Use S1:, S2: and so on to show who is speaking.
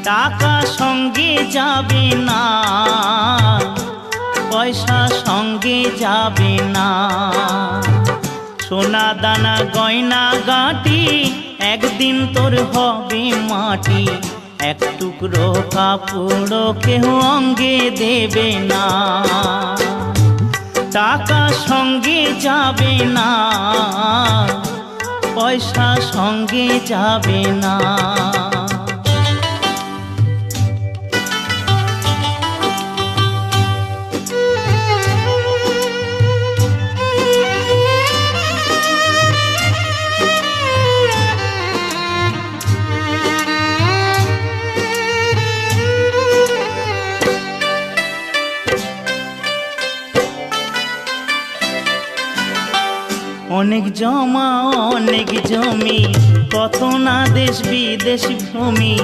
S1: টাকা সঙ্গে যাবে না, পয়সা সঙ্গে যাবে না। সোনা দানা গয়না গাঁটি একদিন তোর হবে মাটি, এক টুকরো কাপড় কেউ অঙ্গে দেবে না। টাকা সঙ্গে যাবে না, পয়সা সঙ্গে যাবে না। অনেক জমা অনেক জমি, কত না দেশ বিদেশ ভূমি।